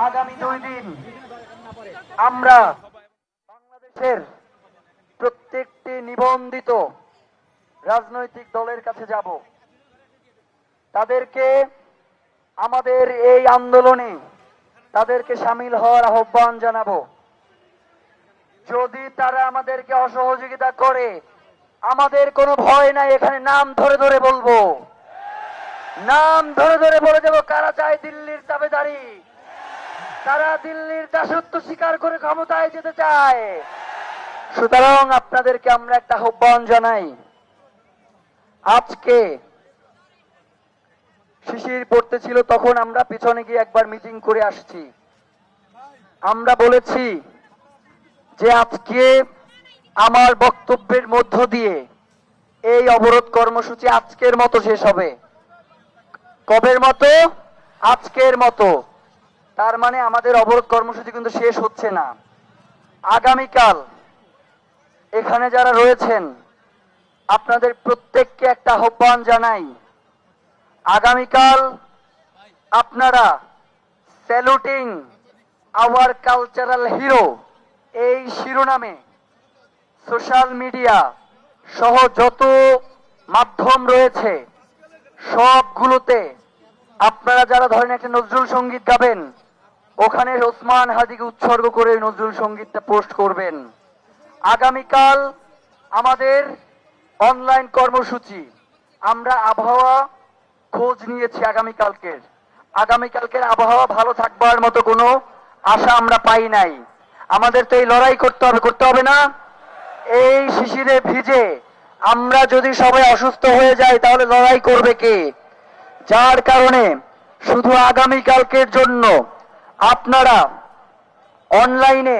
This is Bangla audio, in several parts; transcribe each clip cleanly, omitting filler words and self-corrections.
আগামী 2 দিন আমরা বাংলাদেশের প্রত্যেকটি নিবন্ধিত রাজনৈতিক দলের কাছে যাব, তাদেরকে আমাদের এই আন্দোলনে তাদেরকে শামিল হওয়ার আহ্বান জানাবো। যদি তারা আমাদেরকে অসহযোগিতা করে, আমাদের কোনো ভয় নাই, এখানে নাম ধরে ধরে বলবো, নাম ধরে ধরে বলে দেবো কারা চায় দিল্লির দাবেদারি, তারা দিল্লির দাসত্ব স্বীকার করে ক্ষমতায় যেতে চায়। সুতরাং আপনাদেরকে আমরা একটা আহ্বান জানাই, আজকে শিশির পড়তেছিল তখন আমরা পিছনে গিয়ে একবার মিটিং করে আসছি। আমরা বলেছি যে আজকে আমার বক্তব্যের মধ্য দিয়ে এই অবরোধ কর্মসূচি আজকের মতো শেষ হবে। কবের মতো? আজকের মতো। তার মানে আমাদের অবরোধ কর্মসূচি কিন্তু শেষ হচ্ছে না। আগামীকাল এখানে যারা রয়েছেন আপনাদের প্রত্যেককে একটা আহ্বান জানাই, আগামীকাল আপনারা স্যালুটিং আওয়ার কালচারাল হিরো এই শিরোনামে সোশ্যাল মিডিয়া সহ যত মাধ্যম রয়েছে সবগুলোতে আপনারা যারা ধরেন একটা নজরুল সঙ্গীত গাবেন, ওখানে ওসমান হাদিকে উৎসর্গ করে নজরুল সঙ্গীতটা পোস্ট করবেন। আগামীকাল আমাদের অনলাইন কর্মসূচি, আমরা আবহাওয়া খোঁজ নিয়েছি আগামীকালকের আবহাওয়া ভালো থাকবার মতো কোনো আশা আমরা পাই নাই। আমাদের তো এই লড়াই করতে হবে না? এই শিশিরে ভিজে আমরা যদি সবাই অসুস্থ হয়ে যাই তাহলে লড়াই করবে কে? যার কারণে শুধু আগামীকালকের জন্য আপনারা অনলাইনে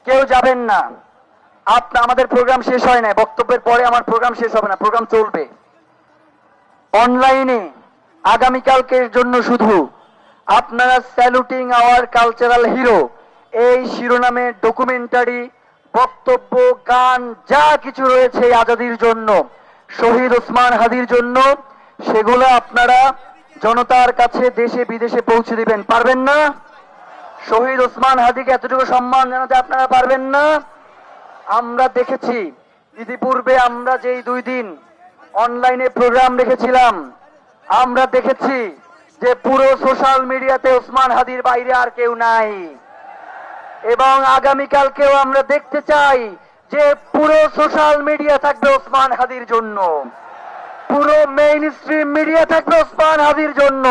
কেউ যাবেন না। আমাদের প্রোগ্রাম শেষ হয় না, বক্তব্যের পরে আমার প্রোগ্রাম শেষ হবে না, প্রোগ্রাম চলবে। অনলাইনে আগামীকালকের জন্য শুধু আপনারা স্যালুটিং আওয়ার কালচারাল হিরো এই শিরোনামে ডকুমেন্টারি, বক্তব্য, গান যা কিছু রয়েছে আজাদির জন্য, শহীদ ওসমান হাদির জন্য, সেগুলো আপনারা জনতার কাছে দেশে বিদেশে পৌঁছে দিবেন। পারবেন না? শহীদ ওসমান হাদিকে এতটুকু সম্মান জানাতে আপনারা পারবেন না? আমরা দেখেছি ইতিপূর্বে আমরা যেই 2 দিন অনলাইনে প্রোগ্রাম রেখেছিলাম, আমরা দেখেছি যে পুরো সোশ্যাল মিডিয়াতে ওসমান হাদির বাইরে আর কেউ নাই। এবং আগামীকালকেও আমরা দেখতে চাই যে পুরো সোশ্যাল মিডিয়া থাকবে ওসমান হাদির জন্য, পুরো মেইন স্ট্রিম মিডিয়া থাকবে ওসমান হাদির জন্য।